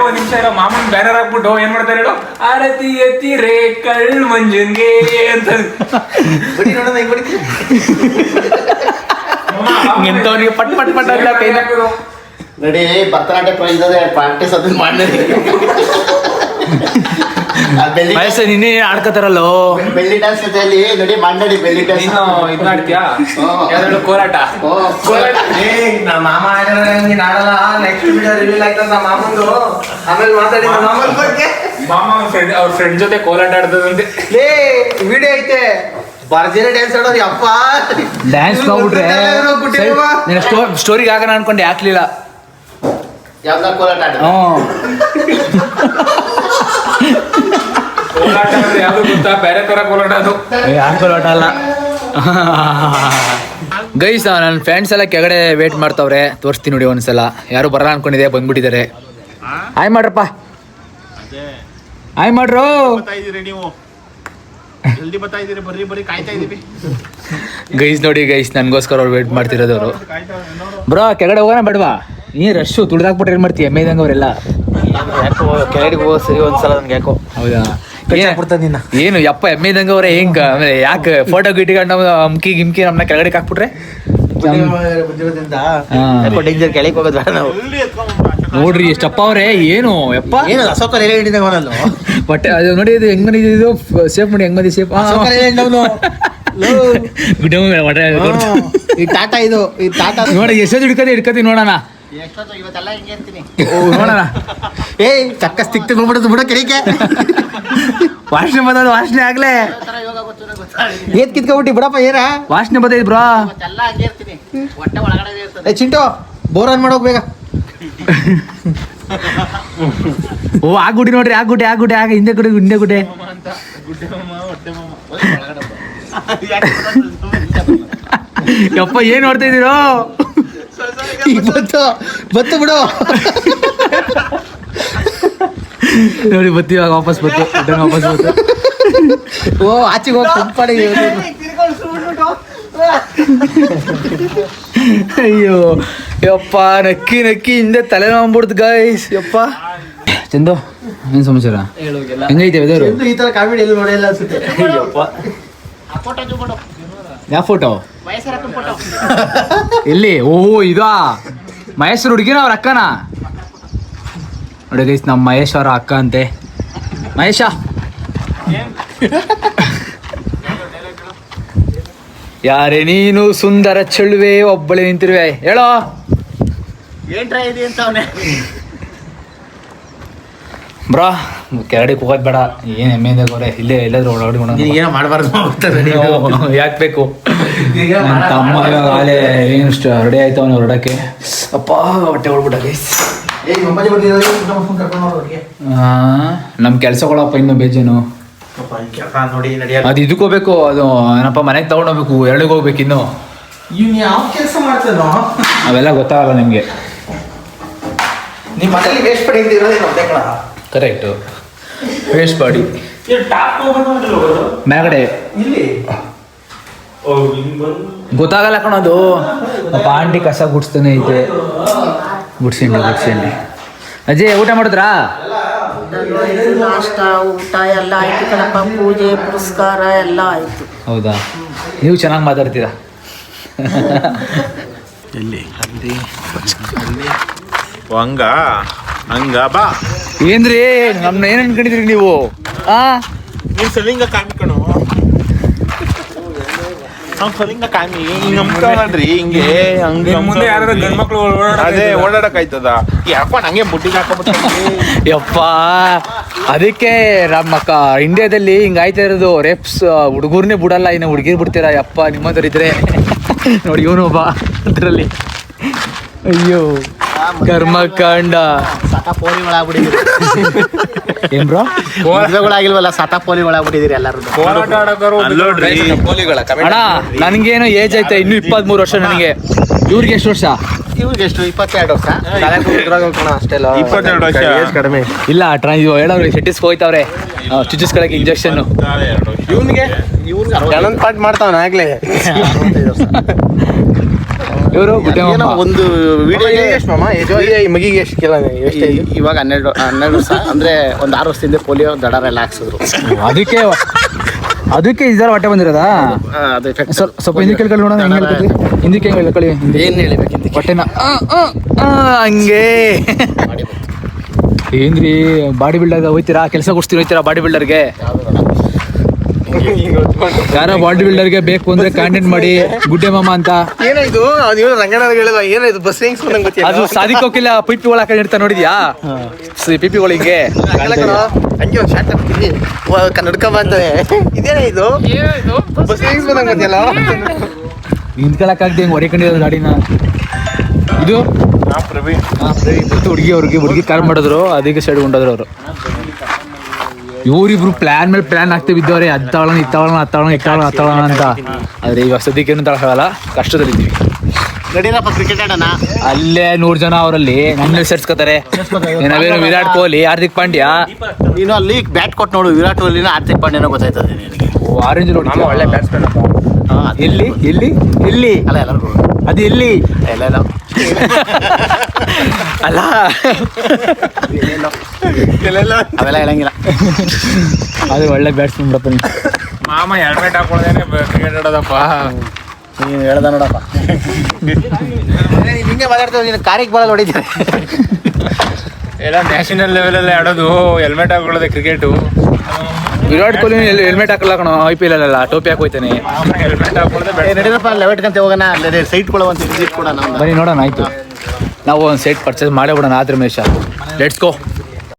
ಒಂದ್ ನಿಮಿಷ ಇರೋ ಮಾಮನ್ ಬ್ಯಾನರ್ ಹಾಕ್ಬಿಟ್ಟು ಏನ್ ಮಾಡ್ತಾರೆ ಹೇಳು, ಆರತಿ ಎತ್ತಿ ರೇ ಕಳ್ ಮಂಜನ್ಗೆ ಅಂತ ಇಂಥವ್ರಿಗೆ ಪಟ್ ಪಟ್ ಪಟ್ ಅಂತ ಕೈ ಹಾಕೋದು. ನಡಿ ಭರತನಾಟ್ಯ ಪ್ರಾಕ್ಟೀಸ್ ಅದನ್ನ ಮಾಡಿ ವಯಸ್ಸು ನಿನ್ನೆ ಆಡ್ಕೋತಾರಲ್ಲೋ ಬೆಳ್ಳಿ ಡ್ಯಾನ್ಸ್ ಜೊತೆಯಲ್ಲಿ ನಡಿ ಮಾಡಿ ಬೆಳ್ಳಿ ಡ್ಯಾನ್ಸ್. ನೀನು ಇದ್ ಮಾಡ್ತೀಯಾ ಯಾವ್ದು ಕೋಲಾಟ? ನಮ್ಮ ಮಾಮ ಆಡಲ್ಲ. ನೆಕ್ಸ್ಟ್ ವಿಡಿಯೋ ರಿವೀಲ್ ಆಯ್ತದ ನಮ್ಮ ಮಾಮಂದು, ಆಮೇಲೆ ಮಾತಾಡಿ ನಮ್ಮ ಮಾಮನ ಬಗ್ಗೆ. ಮಾಮ ಅವ್ರ ಫ್ರೆಂಡ್ ಜೊತೆ ಕೋಲಾಟ ಆಡ್ತದಂತೆ. ವಿಡಿಯೋ ಐತೆ, ಭರ್ಜರಿ ಡ್ಯಾನ್ಸ್ ಆಡೋದು. ಯಪ್ಪ ಡ್ಯಾನ್ಸ್ ನೋಡ್ಬಿಟ್ರೆ ಸ್ಟೋರಿಗೆ ಆಗೋಣ ಅನ್ಕೊಂಡೆ, ಹಾಕ್ಲಿಲ್ಲ. ಯಾವ್ದ ಕೋಲಾಟ ಆಡ ಕೋಲಾಟ ಅಂದ್ರೆ ಯಾವ್ದು ಗೊತ್ತಾ? ಬೇರೆ ತರ ಕೋಲಾಟ ಅದು. ಕೋಲಾಟ ಅಲ್ಲ ಗೈಸ್. ನನ್ನ ಫ್ರೆಂಡ್ಸ್ ಎಲ್ಲ ಕೆಳಗಡೆ ವೇಟ್ ಮಾಡ್ತಾವ್ರೆ, ತೋರಿಸ್ತೀನಿ ನೋಡಿ ಒಂದ್ಸಲ. ಯಾರು ಬರಲ್ಲ ಅನ್ಕೊಂಡಿದೆ, ಬಂದ್ಬಿಟ್ಟಿದ್ದಾರೆ. ಆಯ್ ಮಾಡ್ರಪ್ಪ, ಆಯ್ ಮಾಡ್ರು. ನೀವು ಜಲ್ದಿ ಬರ್ತಾ ಇದೀರಿ, ಬರ್ರಿ ಕಾಯ್ತಾ ಇದೀವಿ. ಗೈಸ್ ನೋಡಿ ಗೈಸ್, ನನಗೋಸ್ಕರ ಅವ್ರು ವೇಟ್ ಮಾಡ್ತಿರೋದು ಅವರು. ಬ್ರೋ ಕೆಳಗಡೆ ಹೋಗೋಣ ಬೇಡವಾ? ನೀ ರಶ್ಶು ತುಳಿದಾಕ್ಬಿಟ್ರೆ ಏನು ಮಾಡ್ತೀಯ? ಎಮ್ಮೆದಂಗೆ ಅವರೆಲ್ಲ ಯಾಕೋ ಕೆಳಗಡೆ ಹೋಗೋ ಸರಿ ಒಂದ್ಸಲ ನನ್ಗೆ ಯಾಕೋ ಹೌದಾ? ನಿನ್ನ ಏನು ಯಪ್ಪ ಎಮ್ಮೆದಂಗೆ ಅವ್ರೆ ಹೆಂಗ? ಆಮೇಲೆ ಯಾಕೆ ಫೋಟೋ ಗಿಟ್ಕೊಂಡು ನಾವು ಅಮ್ಕಿ ಗಿಮ್ಕಿ ನಮ್ಮನ್ನ ಕೆಳಗಡೆ ಹಾಕ್ಬಿಟ್ರೆ ಡೇಂಜರ್ ಕೆಳಗೆ ಹೋಗೋದು ಬೇಡ ನಾವು. ನೋಡ್ರಿ ಎಷ್ಟಪ್ಪ ಅವ್ರೆ. ಏನು ಯಪ್ಪ ಏನು ಅಶೋಕ ಎಲೆ ಹಿಡಿದಾಗ ಅವನಲ್ಲೂ ಬಟ್ಟೆ ಅದು ನೋಡಿ, ಇದು ಹೆಂಗ್ ಇದು ಸೇಫ್ ಮಾಡಿ, ಹೆಂಗ್ ಮಂದಿ ಸೇಫ್ ಗುಡ್ಡ ಈ ಟಾಟಾ ಇದು ಈ ಟಾಟಾ ನೋಡಿ ಎಷ್ಟೊಂದು ಹಿಡ್ಕತಿ ನೋಡೋಣ. ಇವತ್ತೆಲ್ಲ ಹಿಂಗೆ ಇರ್ತೀನಿ. ನೋಡೋಣ. ಏಯ್ ಚಕ್ಕ ಸ್ಟಿಕ್ ತಗೊಂಡ್ಬಿಡೋದು ಬಿಡೋ ಕೆಳಗೆ. ವಾಸನೆ ಬಂದದ, ವಾಸನೆ ಆಗ್ಲೇ ಯೋಗ ಗೊತ್ತಿಲ್ಲ ಏತ್ ಕಿತ್ಕೊಬಿಟ್ಟಿ ಬಿಡಪ್ಪ. ಏನ ವಾಸನೆ ಬಂದೈತ್ ಬ್ರೋ. ಇವತ್ತೆಲ್ಲ ಹಂಗೆ ಇರ್ತೀನಿ, ಹೊಟ್ಟೆ ಒಳಗಡೆ ಇರ್ತದೆ. ಏ ಚಿಂಟು ಬೋರ್ ಆನ್ ಮಾಡೋಕ್ ಬೇಗ. ಓ ಆಗ್ಗುಡಿ ನೋಡ್ರಿ, ಆಗ್ಗುಡಿ ಆಗ ಹಿಂದೆ ಗುಡ್ಡೆ. ಯಪ್ಪ ಏನ್ ನೋಡ್ತಾ ಇದೀರೋ? ಬತ್ತು ಬಿಡು ನೋಡಿ ಬತ್ತಿ ವಾಪಸ್ ಬತ್ತು. ಓ ಆಚೆಗೆ ಹೋಗಿ ಪಂಪಾಡಿ. ಅಯ್ಯೋ ಯಪ್ಪ, ನಕ್ಕಿ ಹಿಂದೆ ತಲೆ ನೋಡ್ಬಿಡ್ತು ಗೈಸ್. ಯಪ್ಪ ಚಂದು, ಏನ್ ಸಮಾಚಾರ? ಹೆಂಗೈತೆ ವೆದರ್? ಈ ತರ ಕಾಮಿಡಿ ಎಲ್ಲಿ ನೋಡಿಲ್ಲ ಅನ್ಸುತ್ತೆ. ಯಾವ ಫೋಟೋ? ಫೋಟೋ ಎಲ್ಲಿ? ಓ ಇದಾ ಮಹೇಶ್ವರ ಹುಡುಗಿನ ಅವ್ರ ಅಕ್ಕನ? ನೋಡಿ ಗೈಸ್, ನಮ್ಮ ಮಹೇಶ್ ಅವರ ಅಕ್ಕ ಅಂತೆ. ಮಹೇಶ ಯಾರೇ ನೀನು ಸುಂದರ ಚೆಳುವೆ, ಒಬ್ಬಳೆ ನಿಂತಿರುವೆ, ಹೇಳೋ ಏನ್ರ ಇದೆ ಅಂತ ಅವನೇ. ಬ್ರಾ ಕೆಳಗಡೆ ಹೋಗೋದು ಬೇಡ. ಏನು ಎಮ್ಮೆಂದಾಗವ್ರೆ, ಇಲ್ಲೇ ಎಲ್ಲಾದ್ರೂ ಒಳಗಡೆ ಏನೋ ಮಾಡಬಾರ್ದು. ಯಾಕೆ ಬೇಕು? ನನ್ನ ತಮ್ಮ ಆಲೆ ಏನು ರೆಡಿ ಆಯ್ತವನು ಹೊರಡಕ್ಕೆ. ಅಪ್ಪ ಹೊಟ್ಟೆ ಹೊಡ್ಬಿಟ್ಟ ಗೈಸ್. ನಮ್ಮ ಕೆಲ್ಸಗಳಪ್ಪ ಇನ್ನು ಬೇಜಾನು. ನೋಡಿ ಅದು ಇದಕ್ಕೆ ಹೋಗ್ಬೇಕು, ಅದು ಏನಪ್ಪ ಮನೆಗೆ ತಗೊಂಡೋಗ್ಬೇಕು, ಎರಡಿಗೆ ಹೋಗ್ಬೇಕು ಇನ್ನು. ಇವ್ನು ಯಾವ ಕೆಲಸ ಮಾಡ್ತಾನೋ ಅವೆಲ್ಲ ಗೊತ್ತಾಗಲ್ಲ ನಿಮಗೆ. ನಿಮ್ಮ ಮನೇಲಿ ವೇಸ್ಟ್ ಪಡಿ ಇರೋದೇನು ಒಂದೇ ಕಣ. ಕರೆಕ್ಟು, ವೇಸ್ಟ್ ಬಾಡಿ ಮ್ಯಾಗಡೆ ಇಲ್ಲಿ ಗೊತ್ತಾಗಲ್ಲ ಕಣೋದು. ಪಾಪ ಆಂಟಿ ಕಸ ಗುಡ್ಸ್ತಾನೆ ಐತೆ. ಗುಡ್ಸಂಡಿ ಅಜಯ್ ಊಟ ಮಾಡಿದ್ರಾ? ನಾಷ್ಟ ಊಟ ಎಲ್ಲ ಆಯ್ತು ಕಣಪ್ಪ. ಪೂಜೆ ಪುರಸ್ಕಾರ ಎಲ್ಲ ಆಯ್ತು. ಹೌದಾ? ನೀವು ಚೆನ್ನಾಗಿ ಮಾತಾಡ್ತೀರಾ. ಹಂಗ ಹಂಗ ಬಾ ಏನ್ರಿ ನಮ್ನ ಏನ್ ಅನ್ಕೊಂಡಿದ್ರಿ ನೀವು ನೀನ್ ಸಲಿಂಗ ಕಾಮಿ ಕಣು ನಾವು ಸಲಿಂಗ ಕಾಮಿ ಹಿಂಗ್ ನಂಬ್ಕೊಂಡ್ರಿ ಹಿಂಗೆ ಹಂಗೆ ಮುಂದೆ ಯಾರು ಗಂಡ್ ಮಕ್ಳು ಅದೇ ಓಡಾಡಕ್ ಆಯ್ತದ ಯಾಕೋ ನಂಗೆ ಬುಟ್ಟಿಗೆ ಹಾಕೋಬಿಟ್ಟು ಯಪ್ಪ ಅದಕ್ಕೆ ನಮ್ಮ ಇಂಡಿಯಾದಲ್ಲಿ ಹಿಂಗ ಆಯ್ತಾ ಇರೋದು ರೇಪ್ಸ್ ಹುಡುಗರ್ನೇ ಬಿಡಲ್ಲ ಇನ್ನು ಹುಡುಗಿರ್ ಬಿಡ್ತೀರಾ ಯಪ್ಪ ನಿಮ್ಮಂತವ್ರು ಇದ್ರೆ ನೋಡಿ ಇವನು ಒಬ್ಬ ಅದರಲ್ಲಿ ಅಯ್ಯೋ ಕರ್ಮಕಾಂಡ ಪೋಲಿ ಒಳಾಗ್ಬಿಟ್ಟಿದ್ದೀರಿ ಏನ್ ಬ್ರೋ ಮದ್ವೆಗಳಾಗಿಲ್ವಲ್ಲ ಪೋಲಿ ಒಳಾಗ್ಬಿಟ್ಟಿದ್ದೀರಿ ಎಲ್ಲರೂ ಹೋರಾಟ ಆಡೋರು ಅಣ್ಣ ನನ್ಗೇನೋ ಏಜ್ ಐತೆ ಇನ್ನು 23 ವರ್ಷ ನನಗೆ ಇವ್ರಿಗೆ ಎಷ್ಟು ವರ್ಷ ಇವ್ರಿಗೆ ಎಷ್ಟು 22 ವರ್ಷ ಅಷ್ಟೆಲ್ಲ 22 ವರ್ಷ ಕಡಿಮೆ ಇಲ್ಲ ಇದು ಹೇಳೋರು ಸೆಟ್ಟಿಸ್ಗೆ ಹೋಯ್ತವ್ರೆ ಚುಚ್ಚಿಸ್ಕೊಳಕ್ಕೆ ಇಂಜೆಕ್ಷನ್ ಇವ್ನಿಗೆ ಕೆಲವೊಂದು ಪಾಠ ಮಾಡ್ತಾವನ ಆಗ್ಲೇ ಇವರು ಏನೋ ಒಂದು ವಿಡಿಯೋಗೆ ಎಷ್ಟು ಮಾಮ ಮಗಿಗೆ ಎಷ್ಟು ಕೆಲ ಎಷ್ಟು ಇವಾಗ 12 ವರ್ಷ ಅಂದ್ರೆ ಒಂದು 6 ವರ್ಷದಿಂದ ಪೋಲಿಯೋ ದಡರೆಲ್ಲ ಹಾಕ್ಸಿದ್ರು ಅದಕ್ಕೆ ಈ ಹೊಟ್ಟೆ ಬಂದಿರೋದಾ ಅದು ಎಫೆಕ್ಟ್ ಸ್ವಲ್ಪ ಹಿಂದಿ ಕೇಳ್ಕೊಳ್ಳಿ ನೋಡೋಣ ಹೆಂಗೆ ಹೇಳ್ಕೊತಿ ಹಿಂದಕ್ಕೆ ಹೆಂಗೆ ಹೇಳ್ಕೊಳ್ಳಿ ಏನು ಹೇಳಿಬೇಕಿಂತ ಹೊಟ್ಟೆನ ಹಂಗೆ ಏನ್ರಿ ಬಾಡಿ ಬಿಲ್ಡರ್ಗೆ ಹೋಯ್ತೀರಾ ಕೆಲಸ ಕೊಡ್ಸ್ತೀರ ಹೋಯ್ತೀರಾ ಬಾಡಿ ಬಿಲ್ಡರ್ಗೆ ಯಾರೋ ಬಾಡಿ ಬಿಲ್ಡರ್ಗೆ ಬೇಕು ಅಂದ್ರೆ ಕಾಂಟೆಂಟ್ ಮಾಡಿ ಗುಡ್ಡೆ ಮಾಮ ಅಂತ ಏನಾಯ್ತು ನೀವು ರಂಗಣ್ಣ ಹೇಳಿಲ್ಲ ಏನಾಯ್ತು ಬಸ್ ಹೆಂಗ್ಸ್ ಬಂದಂಗೆ ಗೊತ್ತಿಲ್ಲ ಅದು ಸಾಧಿಕೋಕಿಲ್ಲ ಪಿಪಿಗಳು ಹಾಕೊಂಡು ಇರ್ತಾ ನೋಡಿದ್ಯಾ ಪಿಪಿಗಳು ಹಿಂಗೆ ಹಂಗೆ ಒಂದು ಶಾರ್ಟ್ ಹಾಕ್ತೀನಿ ನಡ್ಕೊಂಬ ಅಂತಾನೆ ಇದೇನೇ ಇದು ಬಸ್ ಹೆಂಗ್ಸ್ ಬಂದಂಗೆ ಗೊತ್ತಿಲ್ಲ ನಿಂತ್ಕೊಳಕ್ಕಾಗ್ದೆ ಹಿಂಗೆ ಹೊರಕೊಂಡಿರೋದು ಗಾಡಿನ ಇದು ಹುಡುಗಿ ಕಾರ್ ಮಾಡಿದ್ರು ಅದಕ್ಕೆ ಸೈಡ್ ಕೊಂಡೋದ್ರು ಅವರು ಇವರಿಬ್ರು ಪ್ಲಾನ್ ಮೇಲೆ ಪ್ಲಾನ್ ಆಗ್ತೇ ಬಿದ್ದವ್ರೆ ಅದ್ ತಗೊಳ್ಳೋಣ ಇತ್ತಾಳೋಣ ಅಂತ ಆದ್ರೆ ಈಗ ಸದ್ಯಕ್ಕೆ ಏನು ತಗೊಳಲ್ಲ ಕಷ್ಟದಲ್ಲಿದ್ದೀವಿ ನಡೀರಪ್ಪ ಕ್ರಿಕೆಟ್ ಆಡೋಣ ಅಲ್ಲೇ 100 ಜನ ಅವರಲ್ಲಿ ನಮ್ಮಲ್ಲಿ ಸೇರ್ಸ್ಕೊತಾರೆ ನಾವೇನು ವಿರಾಟ್ ಕೊಹ್ಲಿ ಹಾರ್ದಿಕ್ ಪಾಂಡ್ಯ ನೀನು ಅಲ್ಲಿ ಬ್ಯಾಟ್ ಕೊಟ್ಟು ನೋಡು ವಿರಾಟ್ ಕೊಹ್ಲಿನ ಹಾರ್ದಿಕ್ ಪಾಂಡ್ಯನೋ ಗೊತ್ತಾಯ್ತದೆ ನಿನಗೆ ಆರೆಂಜ್ ರೋಡ್ ಒಳ್ಳೆ ಬ್ಯಾಟ್ಸ್ಮನ್ ಎಲ್ಲಿ ಅಲ್ಲ ಎಲ್ಲರೂ ಅದು ಎಲ್ಲಿ ಎಲ್ಲ ಅಲ್ಲ ಅವೆಲ್ಲ ಹೇಳಂಗಿಲ್ಲ ಅದು ಒಳ್ಳೆ ಬ್ಯಾಟ್ಸ್ಮನ್ ಬಿಡಪ್ಪ ನೀವು. ಮಾಮ ಹೆಲ್ಮೆಟ್ ಹಾಕೊಳ್ಳದೇನೆ ಕ್ರಿಕೆಟ್ ಆಡೋದಪ್ಪ ನೀನು ಹೇಳ್ದ ನೋಡಪ್ಪ ಹಿಂಗೆ ಮಾತಾಡ್ತೀವಿ ನೀನು ಕಾರಿಗೆ ಬಾಲ್ ಹೊಡಿತೀರಿ ಎಲ್ಲ ನ್ಯಾಷನಲ್ ಲೆವೆಲಲ್ಲಿ ಆಡೋದು ಹೆಲ್ಮೆಟ್ ಹಾಕೊಳ್ಳೋದೆ ಕ್ರಿಕೆಟು ವಿರಾಟ್ ಕೊಹ್ಲಿ ಹೆಲ್ಮೆಟ್ ಹಾಕಲ್ಲ ಕಣೋ IPL ಅಲ್ಲ ಟೋಪಿ ಹಾಕೋಯ್ತಾನೆ ಹೆಲ್ಮೆಟ್ ಹಾಕೊಳ್ಳೋದೆ ನಡೀರಪ್ಪ ಲೆವೆಟ್ಗಂತ ಹೋಗೋಣ ಅಲ್ಲದೆ ಸೈಟ್ ಕೊಡುವಂತ ವಿಸಿಟ್ ಕೊಡೋಣ ಬನ್ನಿ ನೋಡೋಣ ಆಯ್ತು ನಾವು ಒಂದು ಸೆಟ್ ಪರ್ಚೇಸ್ ಮಾಡೇ ಬಿಡೋಣ ಆದ್ರೆ ಮೇಷ ಲೆಟ್ಸ್ ಗೋ